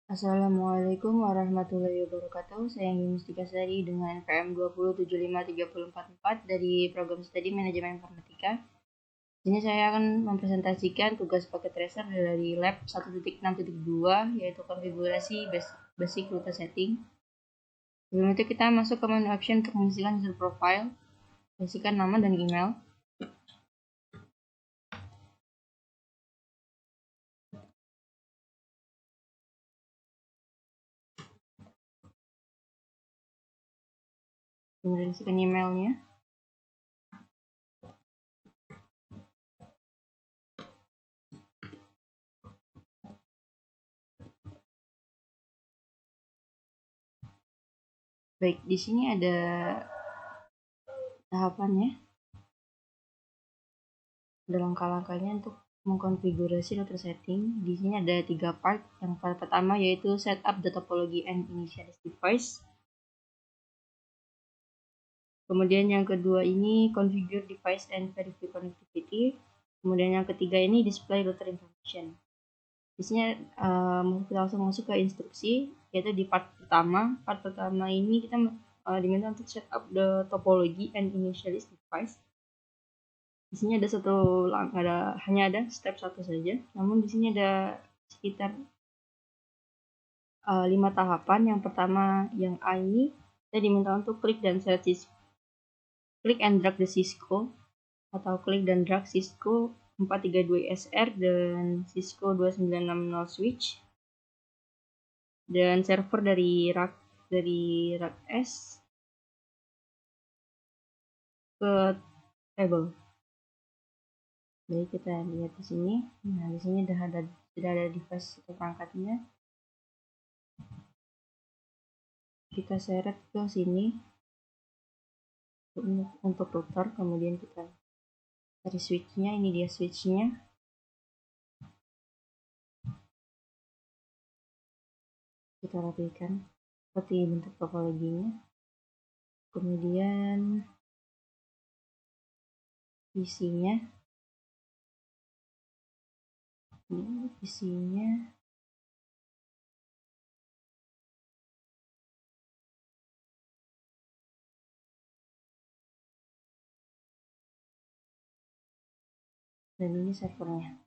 Assalamualaikum warahmatullahi wabarakatuh. Saya Anggi Mustika Sari dengan PM 2075344 dari Program Studi Manajemen Informatika. Sini saya akan mempresentasikan tugas paket tracer dari lab 1.6.2 yaitu konfigurasi basic router setting. Sebelum itu kita masuk ke menu option untuk mengisikan user profile, isikan nama dan email. Kemudian isikan emailnya. Baik, di sini ada tahapannya. Ada langkah-langkahnya untuk mengkonfigurasi router setting. Di sini ada 3 part. Yang part pertama yaitu setup the topology and initialize device. Kemudian yang kedua ini configure device and verify connectivity. Kemudian yang ketiga ini display router information. Di sini kita langsung masuk ke instruksi, yaitu di part pertama. Part pertama ini kita diminta untuk setup the topology and initialize device. Di sini hanya ada step 1 saja, namun di sini ada sekitar 5 tahapan. Yang pertama yang A ini kita diminta untuk klik dan drag the Cisco atau klik dan drag Cisco 432SR dan Cisco 2960 switch dan server dari rack S ke table. Jadi kita lihat di sini. Nah, di sini sudah ada device atau perangkatnya. Kita seret ke sini untuk router, kemudian kita cari switchnya. Ini dia switchnya. Kita rapikan seperti bentuk topologinya. Kemudian isinya dan ini servernya.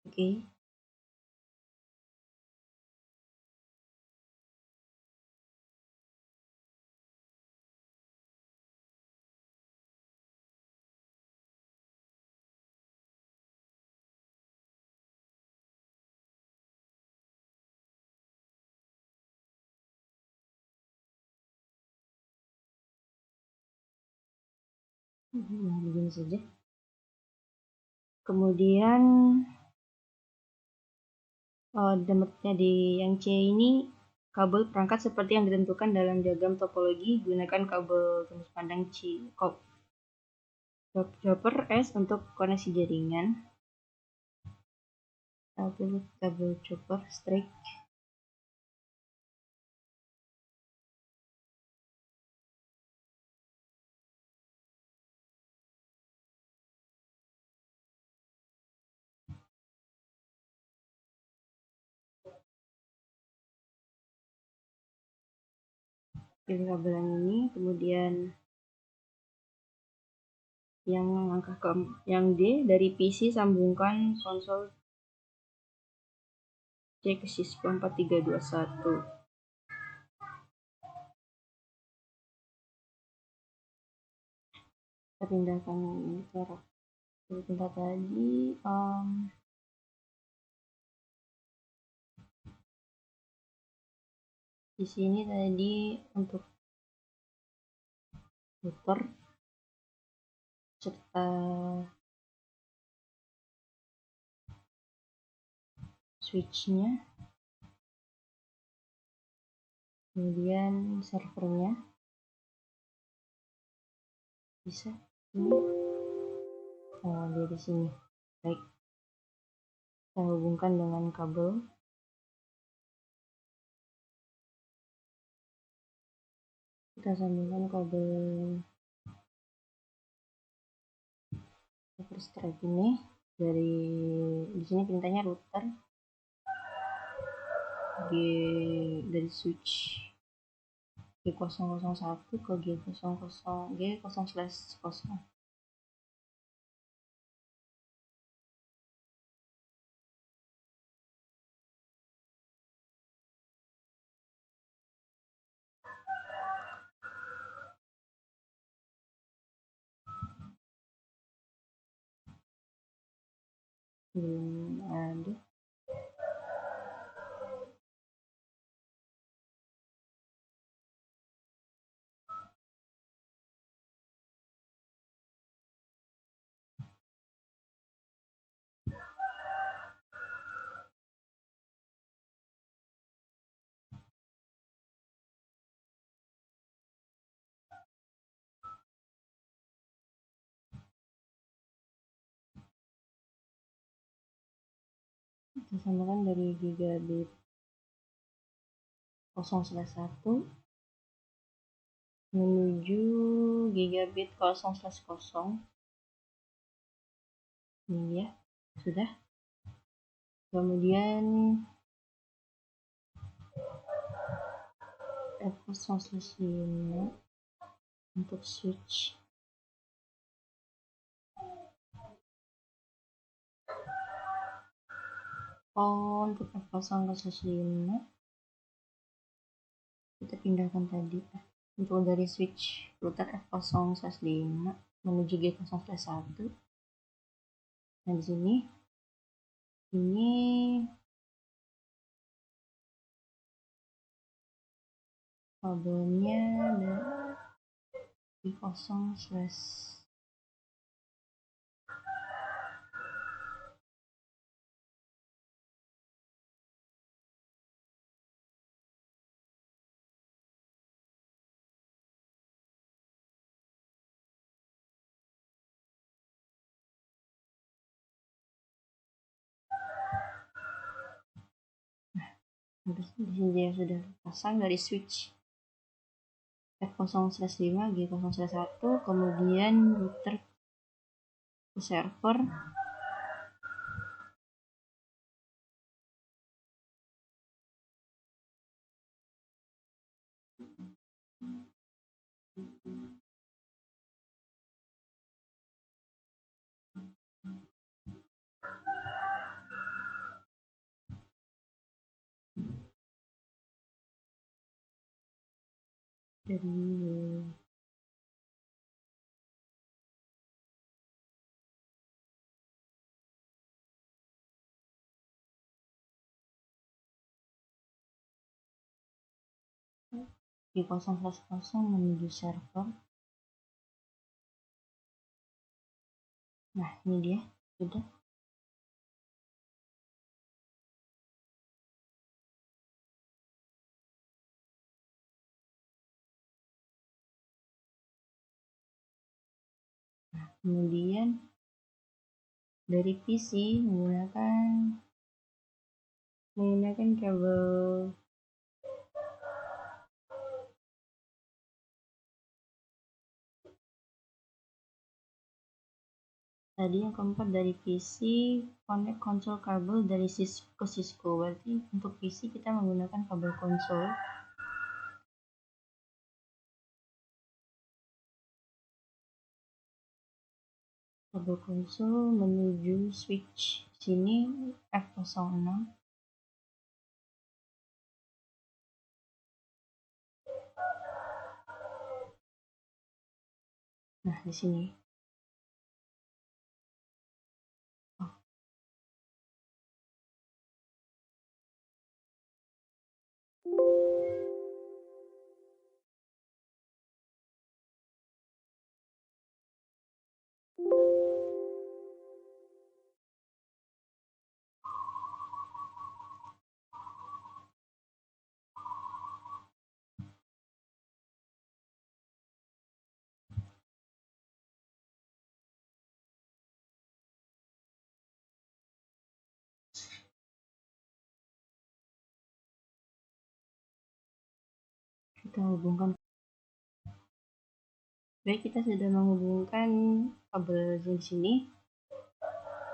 Oke. Nah, begini saja. Kemudian di yang C ini kabel perangkat seperti yang ditentukan dalam diagram topologi. Gunakan kabel tembus pandang chopper S untuk koneksi jaringan. Kabel chopper strike. Pilih kabelan ini, kemudian yang D dari PC sambungkan konsol C ke Cisco 4321. Kita pindahkan ini ke rak pindah tadi. Di sini tadi untuk router serta switchnya, kemudian servernya bisa ini. Dia di sini. Baik, kita hubungkan dengan kabel. Kita kita sambungkan kabel cover stripe ini dari di sini perintahnya router dari switch G001 ke G0/0. Ada kita sambungkan dari gigabit 0/1 menuju gigabit 0/0. Ini ya, sudah. Kemudian F0/5 untuk switch untuk F0/5 kita pindahkan tadi untuk dari switch router F0/5 menuju G0/1. Nah di sini ini kabelnya dari 0/ dia sudah pasang dari switch F0/5 G0/1, kemudian router ke server dari G0/0 menuju server. Nah ini dia sudah. Kemudian dari PC menggunakan kabel tadi yang keempat dari PC, connect konsol kabel dari Cisco ke Cisco. Berarti untuk PC kita menggunakan kabel konsol. Kabel konsol menuju switch sini F06. Nah di sini kita hubungkan Baik, kita sudah menghubungkan kabel di sini.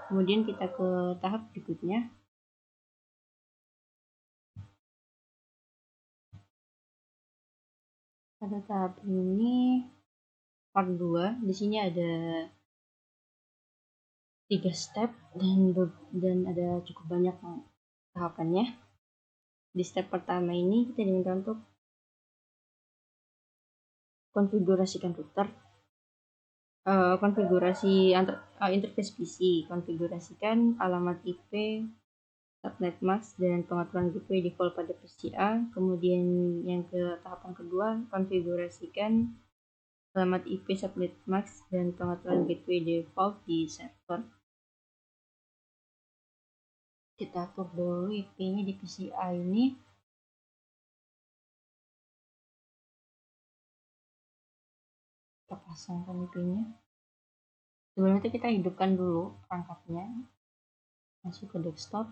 Kemudian kita ke tahap berikutnya. Pada tahap ini part 2, di sini ada 3 step dan ada cukup banyak tahapannya. Di step pertama ini kita diminta untuk konfigurasikan router, konfigurasi interface PC, konfigurasikan alamat IP, subnet mask, dan pengaturan gateway default pada PCA. Kemudian yang ke tahapan kedua, konfigurasikan alamat IP, subnet mask, dan pengaturan gateway default di server. Kita atur dulu IP-nya di PCA ini. Kita pasangkan IP-nya. Sebelum itu kita hidupkan dulu perangkatnya. Masuk ke desktop,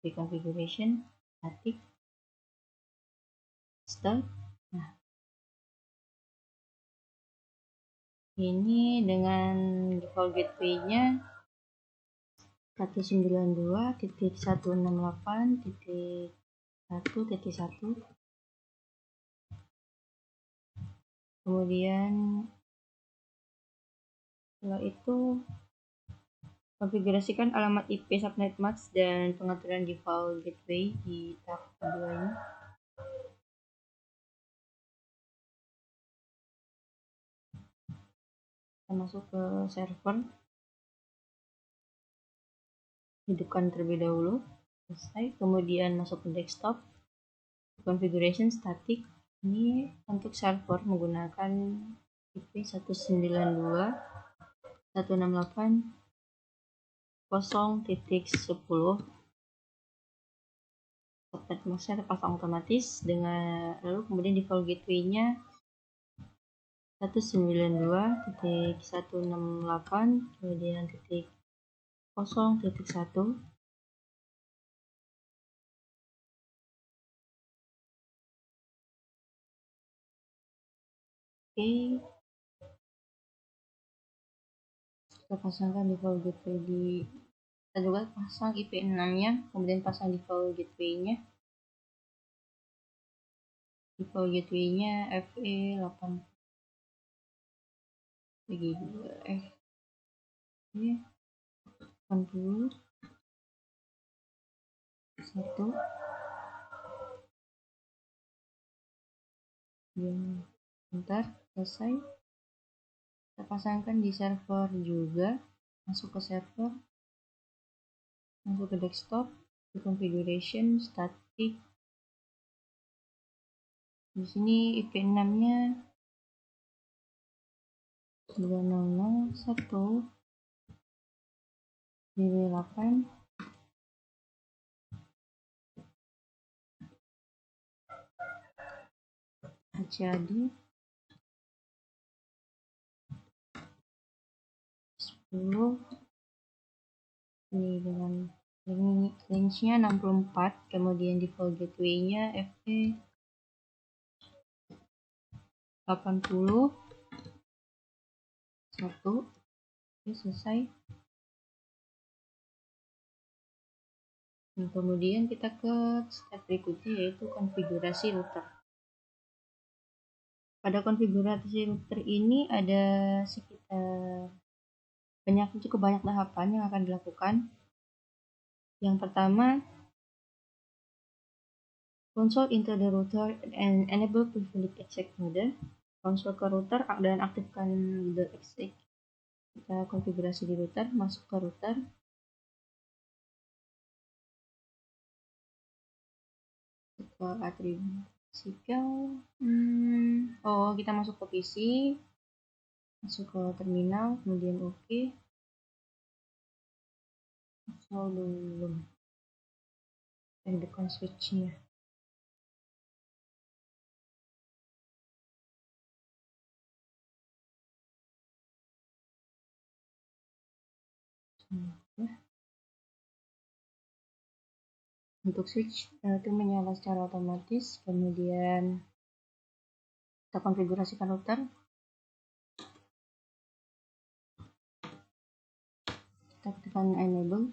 di configuration, static, start. Nah, ini dengan default gateway-nya 192.168.1.1. Kemudian setelah itu konfigurasikan alamat IP, subnet mask, dan pengaturan default gateway di tahap kedua ini. Kita masuk ke server, hidupkan terlebih dahulu, selesai. Kemudian masuk ke desktop, configuration, static. Ini untuk server menggunakan IP 192.168.0.10. Subnet masknya terpasang otomatis dengan lalu kemudian default gateway-nya 192.168 kemudian titik 0.1. Oke, kita pasangkan default gateway kita juga pasang IP6 nya, kemudian pasang default gateway-nya. Default gateway-nya FE8 bagi 2 FE80 1 dan bentar, selesai. Kita pasangkan di server juga, masuk ke server, masuk ke desktop, di configuration, static. Di sini IP6 nya 2001.8 HAD 10. Ini dengan range-nya 64, kemudian default gateway-nya FE 80 1. Oke, selesai. Nah, kemudian kita ke step berikutnya yaitu konfigurasi router. Pada konfigurasi router ini ada sekitar cukup banyak tahapan yang akan dilakukan. Yang pertama, console into the router and enable privileged exec mode. Konsol ke router dan aktifkan the exec. Kita konfigurasi di router, masuk ke router. Ke atribut sipil. Kita masuk ke PC, masuk ke terminal, kemudian OK. Install dulu. Hidupkan switch-nya. Untuk switch itu menyala secara otomatis. Kemudian kita konfigurasikan router. kita tekan enable.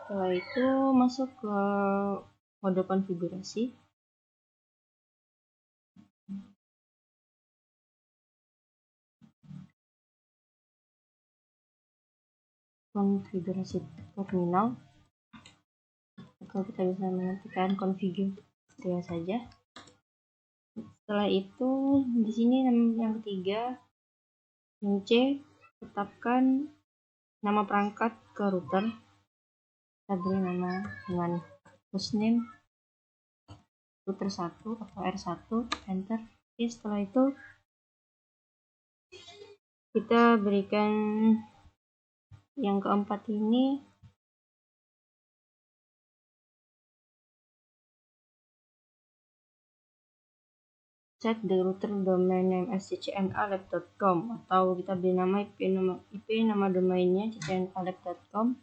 Setelah itu masuk ke mode konfigurasi. Konfigurasi terminal. Kalau kita bisa mengetikkan configure dia saja. Setelah itu di sini yang ketiga, yang C, tetapkan nama perangkat ke router. Kita beri nama dengan hostname router 1 atau R1, enter. Oke, setelah itu kita berikan yang keempat ini set the router domain name as ccnalab.com, atau kita beri nama IP nama domainnya ccnalab.com.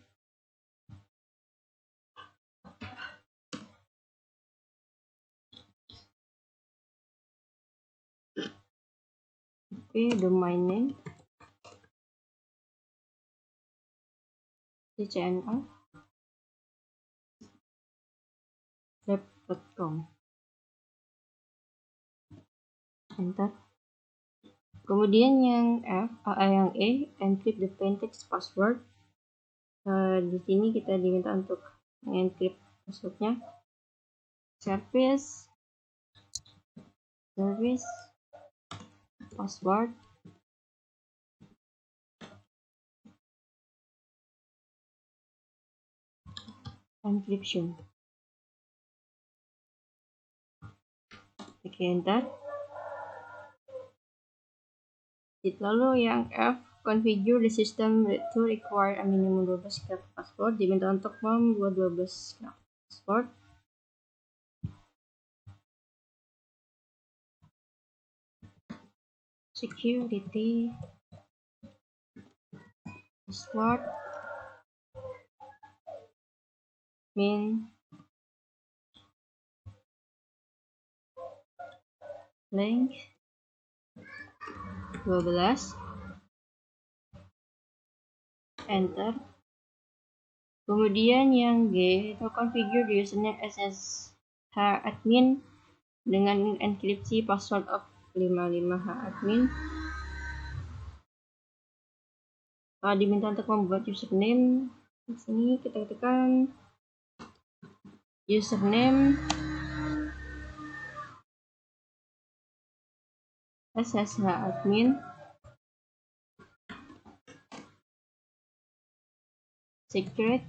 IP domain name ccnalab.com, enter. Kemudian yang yang E, encrypt the plain text password. Di sini kita diminta untuk mengencrypt passwordnya. Service password encryption. Oke, enter. Lalu yang F, configure the system to require a minimum 12 character password. Diminta untuk membuat 12 character password. Security password min length 12, enter. Kemudian yang G itu configure the username SSH admin dengan enkripsi password of 55H admin. Diminta untuk membuat username. Di sini kita ketikkan username SSH admin secret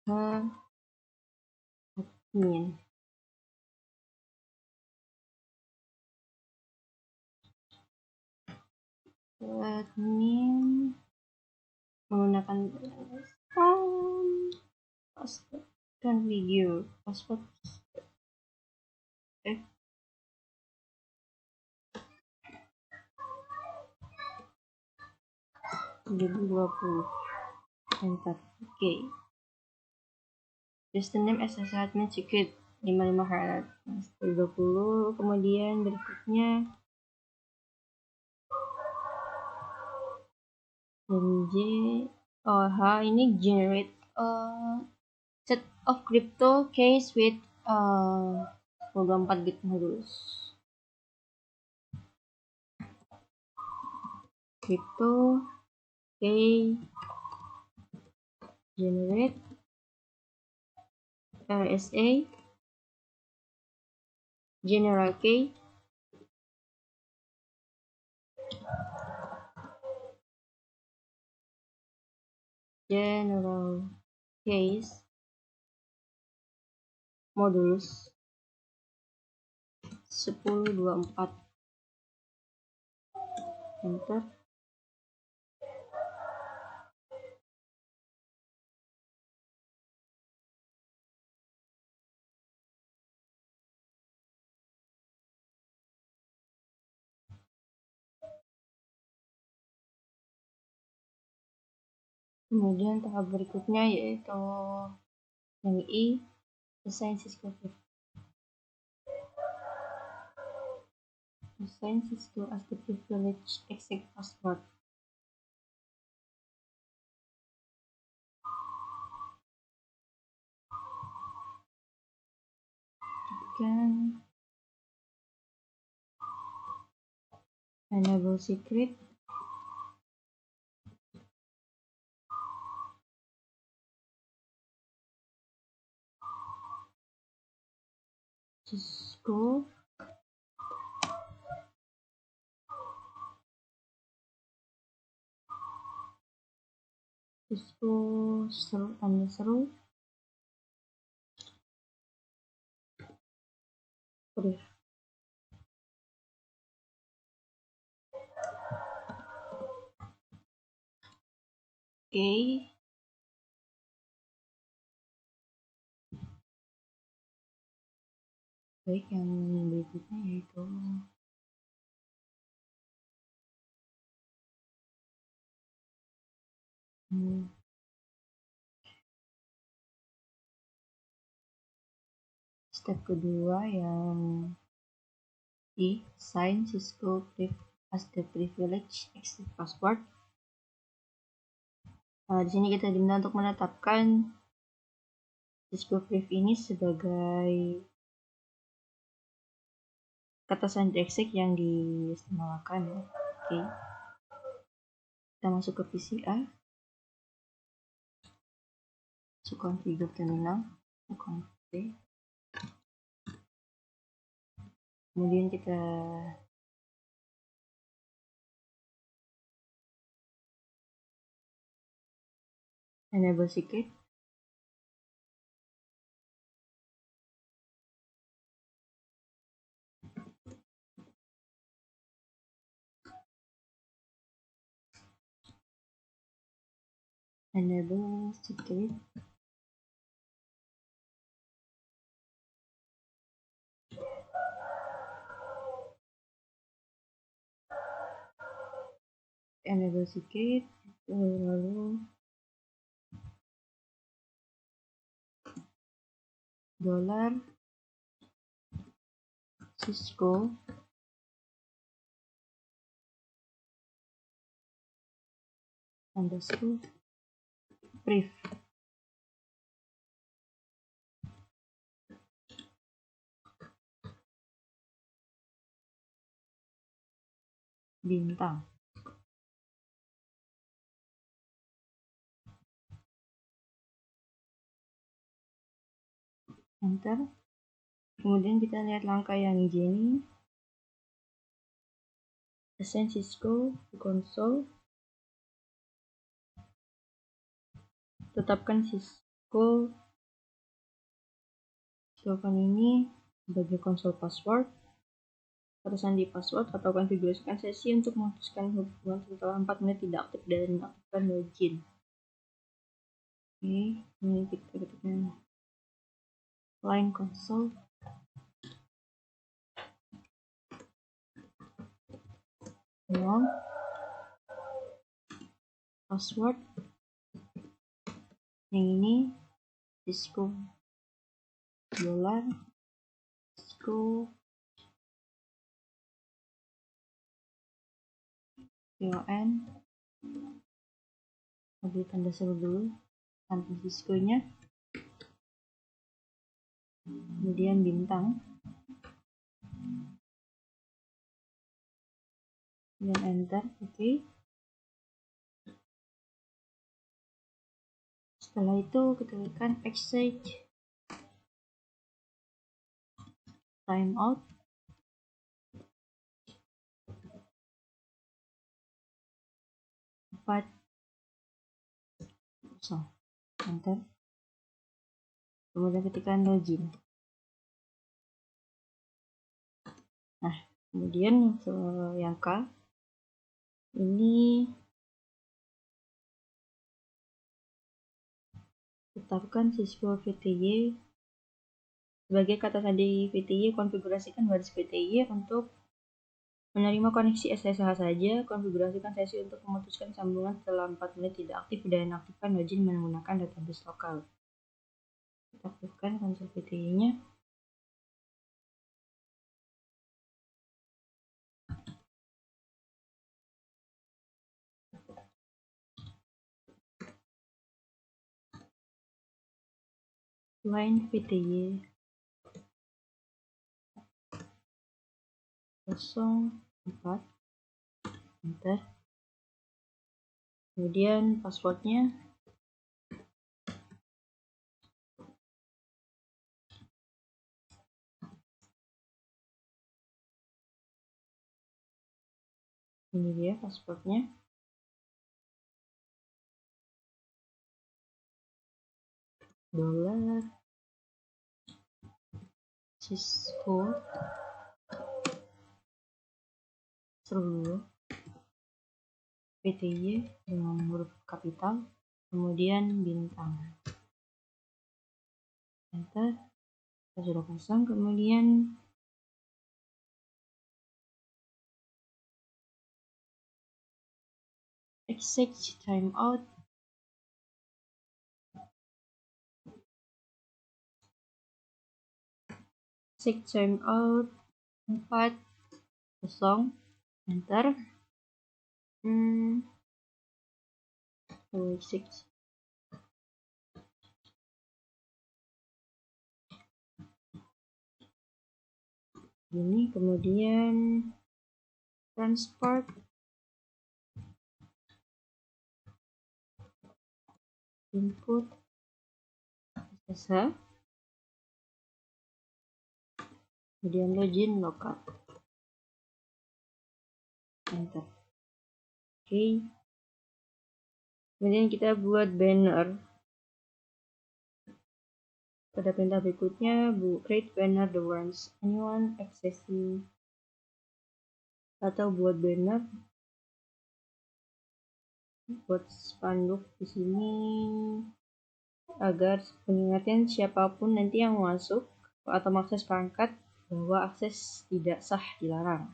H admin. Admin menggunakan password configure password 2020, enter. Oke. Username SSH admin secret 55H 2020. Kemudian berikutnya H ini generate set of crypto keys with 24 bit modulus. Crypto key generate RSA general key general case modulus 1024, enter. Kemudian tahap berikutnya yaitu yang I, Assign Cisco Priv. Assign Cisco as the privileged exec password. Kemudian enable secret. Cisco seru tanda seru priv. Oke. Baik, yang berikutnya yaitu step kedua yang di assign Cisco Priv as the privileged exec password. Di sini kita diminta untuk menetapkan Cisco Priv ini sebagai kata sandi exec yang diistimewakan. Oke. Kita masuk ke PCA. Masuk configure terminal. Kemudian kita enable secret. Enable secret. Enable secret, lalu dollar Cisco underscore priv. Bintang. Enter. Kemudian kita lihat langkah yang ini. Assign Cisco di console. Tetapkan Cisco ini sebagai konsol password atau sandi password, atau konfigurasikan sesi untuk memutuskan hubungan setelah 4 menit tidak aktif dan aktifkan login. Oke, ini kita ketikkan line console long password, yang ini Cisco dollar Cisco CON, beri tanda seru dulu tanpa Cisco nya, kemudian bintang, dan enter. Oke. Setelah itu kita tekan exit timeout. Enter. Kemudian ketikkan login. Nah, kemudian yang K ini tetapkan Cisco VTY sebagai kata sandi VTY. Konfigurasikan baris VTY untuk menerima koneksi SSH saja. Konfigurasikan sesi untuk memutuskan sambungan setelah 4 menit tidak aktif dan aktifkan login menggunakan database lokal. Kita aktifkan konsol PTY-nya. Line PTY 04, enter. Kemudian passwordnya ini dia passwordnya. Dollar Cisco seluruh PTY dengan huruf kapital, kemudian bintang, enter. Sudah pasang. Kemudian exit timeout, exit timeout 40, enter. Exit. Ini kemudian transport input SSH, kemudian login logout, enter. Oke. Kemudian kita buat banner. Pada perintah berikutnya, create banner the words anyone accessing, atau buat banner, buat spanduk di sini agar mengingatkan siapapun nanti yang masuk atau mengakses perangkat bahwa akses tidak sah, dilarang.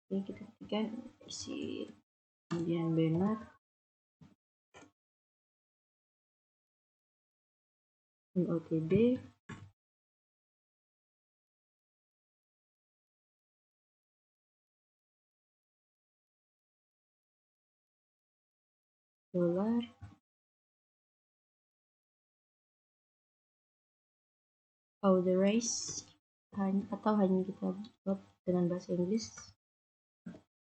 Oke, kita ketikkan isi, kemudian banner OTB, dollar authorize, atau hanya kita buat dengan bahasa Inggris,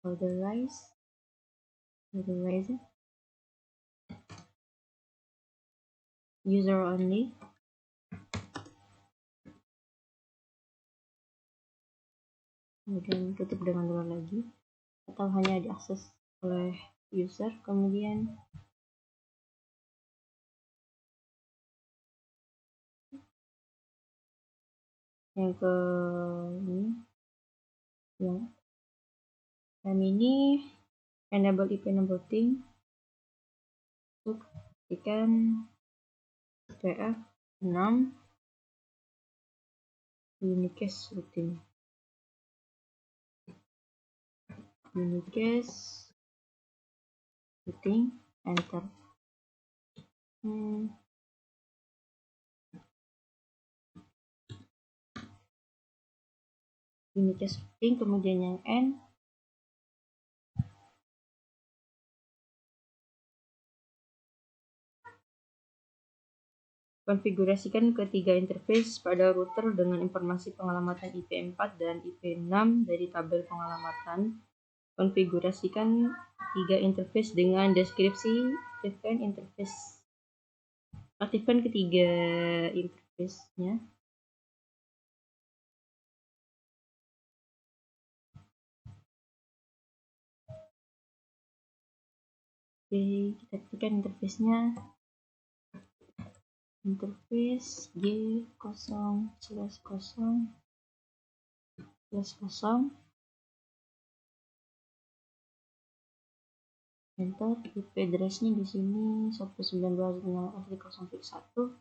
authorize user only, kemudian tutup dengan dollar lagi, atau hanya diakses oleh user. Kemudian yang ke ini enable IP enable thing, untuk ketikkan PF 6 unicast routing, enter. Unicast routing, kemudian yang N, konfigurasikan ketiga interface pada router dengan informasi pengalamatan IP4 dan IP6 dari tabel pengalamatan. Konfigurasikan tiga interface dengan deskripsi. Aktifkan ketiga interface-nya. Oke, kita ketikkan interface-nya. Interface G0/0/0, enter. IP address-nya di sini 192.168.0.1.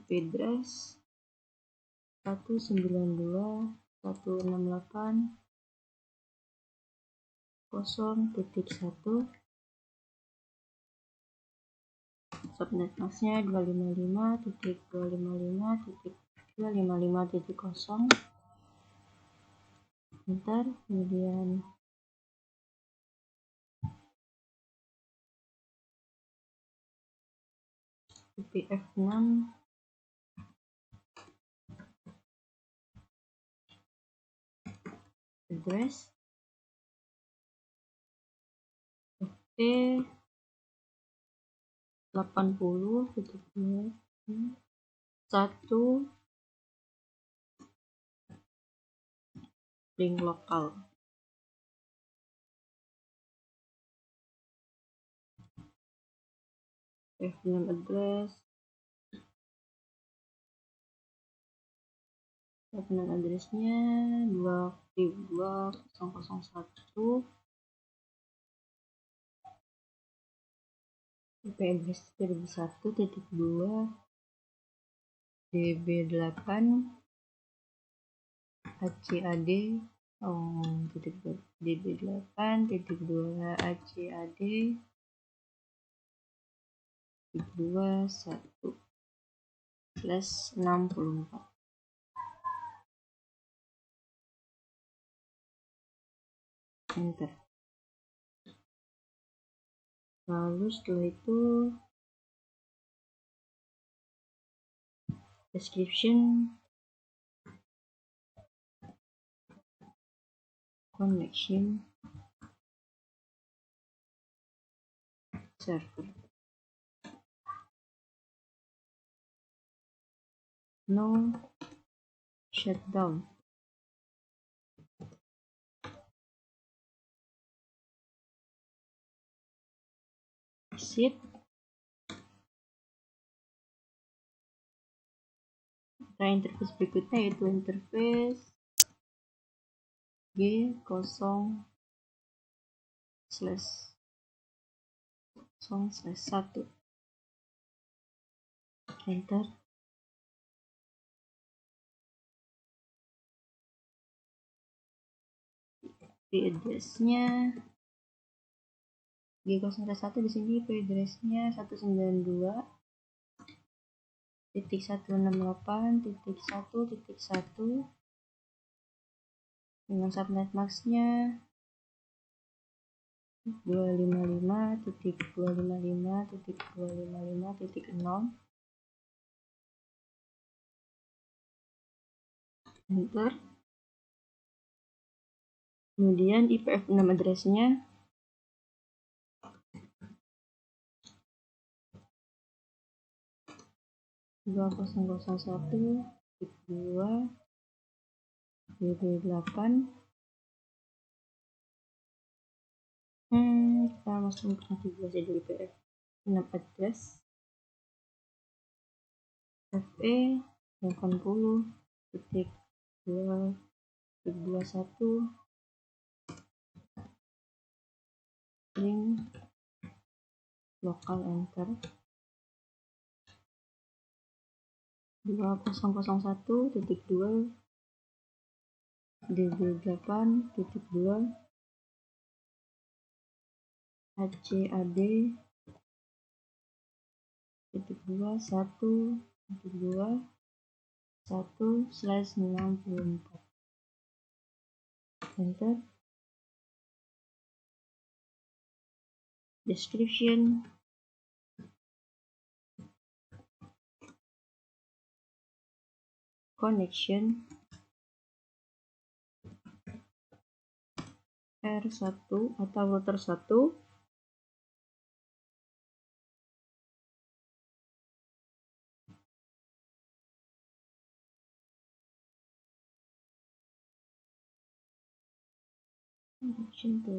IP address 192.168.0.1. subnet masknya 255.255.255.0, enter. Kemudian IPv6 address FP 80.1 link lokal. IPv6 address addressnya 2.2.0.1 IP address 1.2 db8 HCAD db8.2 HCAD 21/64, enter. Lalu setelah itu description, connection, server, no shutdown, exit. Nah, interface berikutnya yaitu interface G0/0/1, enter. IP address-nya G0/1 di sini IP address-nya 192.168.1.1 dengan subnet masknya 255.255.255.0, enter. Kemudian IPv6 address-nya 2001.2 db8. Kita masuk ke konfigurasi dari IPv6 address FE 80.2.21 link lokal, enter. 2001.2 db8.2 HCAD 1.2.1/64, enter. Description, connection, R1 atau router 1, connection to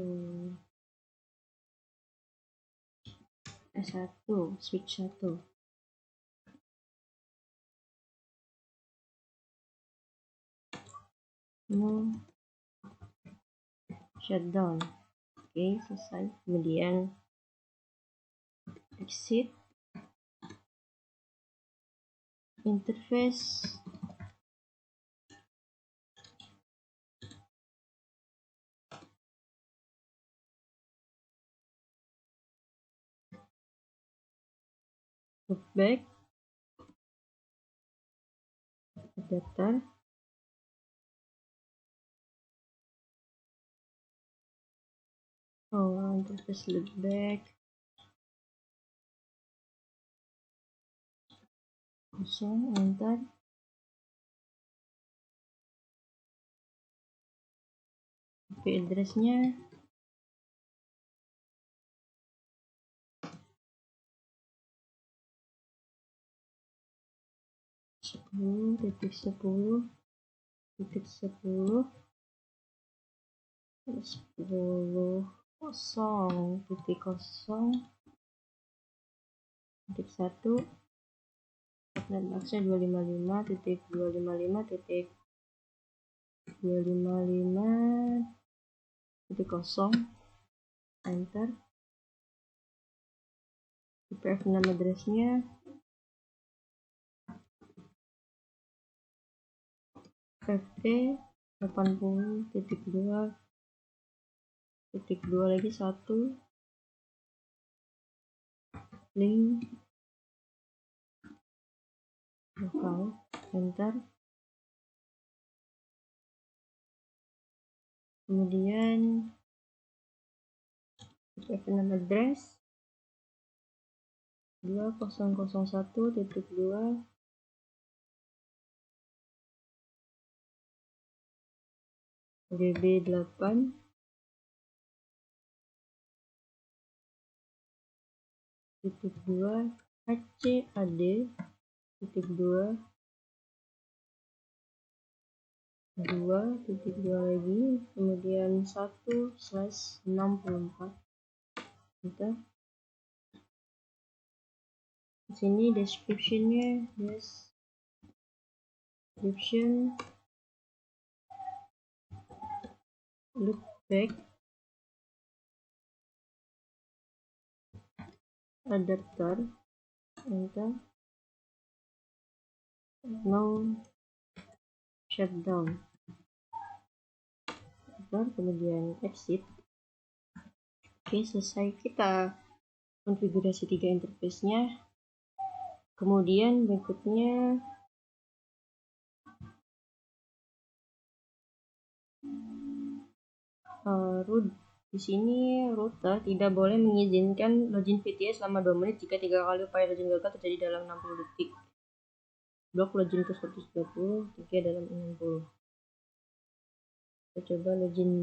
S1, switch 1, no shutdown. Oke, selesai. Kemudian exit, interface, loop back, adapter, terus loop back, kosong, enter, IP address-nya 10.10.10 10.0.0.1 dan maksnya 255.255.255.0 enter. IPv6 address-nya 80.2.2 lagi 1 link lokal, enter. Kemudian IPv6 address 2001.2 DB8 titik 2 HCAD titik 2 titik 2 lagi, kemudian 1/64 gitu. Di sini description-nya description loop back, adapter, enter, no shutdown, enter, kemudian exit. Oke, selesai kita konfigurasi 3 interface-nya. Kemudian berikutnya root. Di sini router tidak boleh mengizinkan login VTS selama 2 menit jika 3 kali upaya login gagal terjadi dalam 60 detik. Blok login ke 130, 3 dalam 60. Kita coba login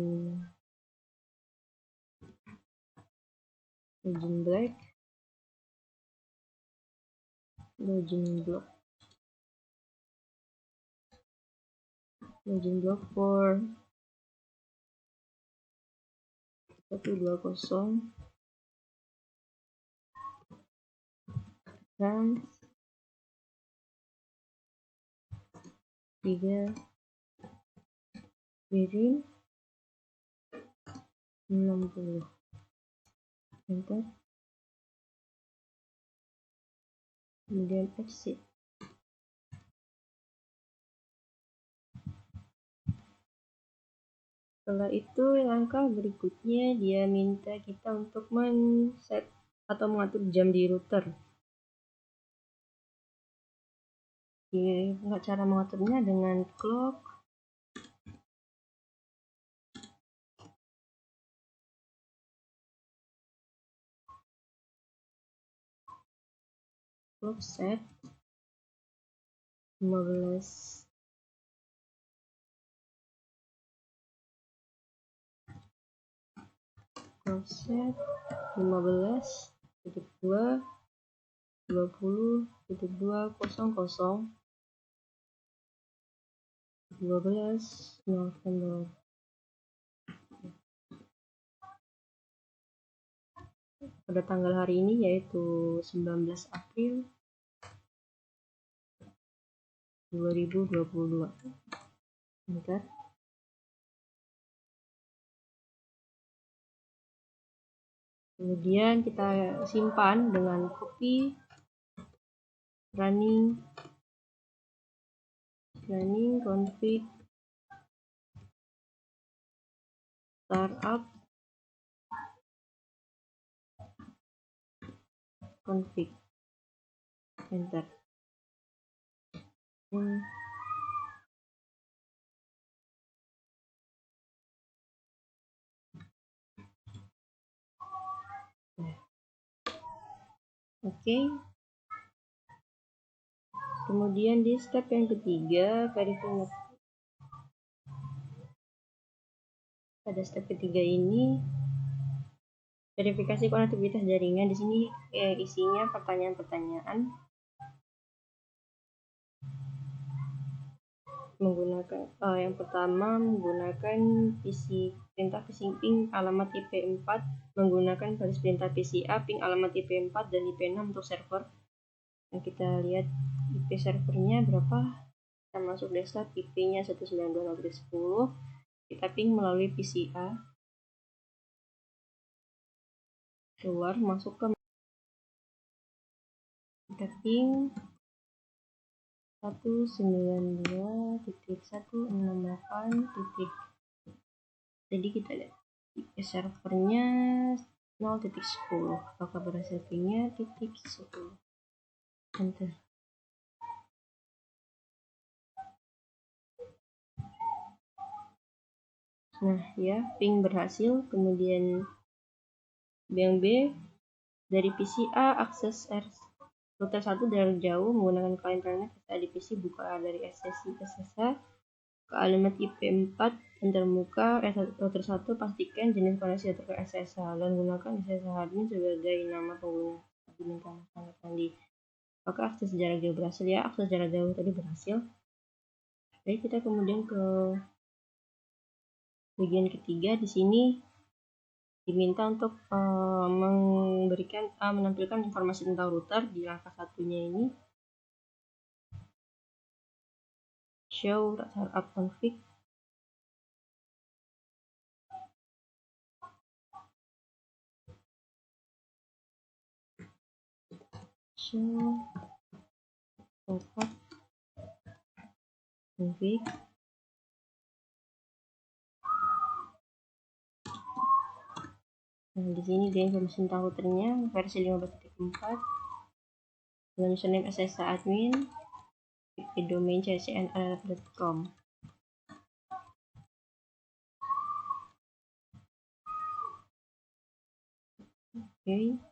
black, login block for 120 dan 3 piring 60, enter, kemudian exit. Setelah itu langkah berikutnya dia minta kita untuk men-set atau mengatur jam di router. Cara mengaturnya dengan clock set 15 set 15.2 20.200 12 November. Pada tanggal hari ini yaitu 19 April 2022. Bentar. Kemudian kita simpan dengan copy running config startup config. enter. Oke. Kemudian di step yang ketiga, pada step ketiga ini verifikasi konektivitas jaringan. Di sini isinya pertanyaan-pertanyaan menggunakan yang pertama menggunakan perintah phishing ping alamat IP4 menggunakan baris perintah PCA ping alamat IP4 dan IP6 untuk server. Nah, kita lihat IP servernya berapa. Kita masuk desktop, IP-nya 192.168.10. Kita ping melalui PCA, keluar, masuk ke kita ping 192.168. Jadi kita lihat IP servernya 0.10. Apakah berhasil pingnya titik 10. Enter. Nah ya, ping berhasil. Kemudian yang B, dari PCA akses router 1 dari jauh menggunakan klien internet di PC, buka dari SSH ke alamat IP4 dan terbuka router 1, pastikan jenis koneksi ke SSH dan gunakan SSH admin sebagai nama pengguna admin kamu tadi. Apakah akses jarak jauh berhasil? Ya, akses jarak jauh tadi berhasil. Baik, kita kemudian ke bagian ketiga. Di sini diminta untuk menampilkan informasi tentang router di langkah satunya ini. Show startup config. Show startup config. Nah, di sini dia informasi tentang routernya versi 15.4 dengan username SSH admin, IP domain csnr.com. Oke.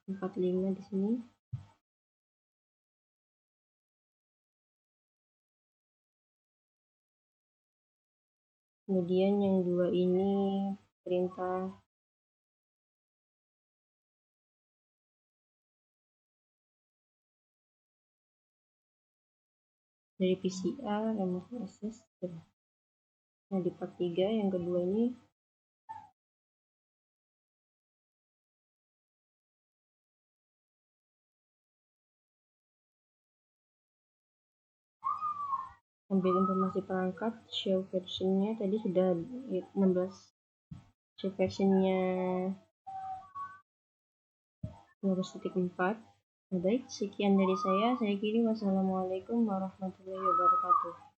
45 di sini. Kemudian yang dua ini perintah dari PCA remove access. Nah, di part 3 yang kedua ini ambil informasi perangkat, show versionnya tadi sudah 16, show versionnya 15.4. Baik, sekian dari saya kiri. Wassalamualaikum warahmatullahi wabarakatuh.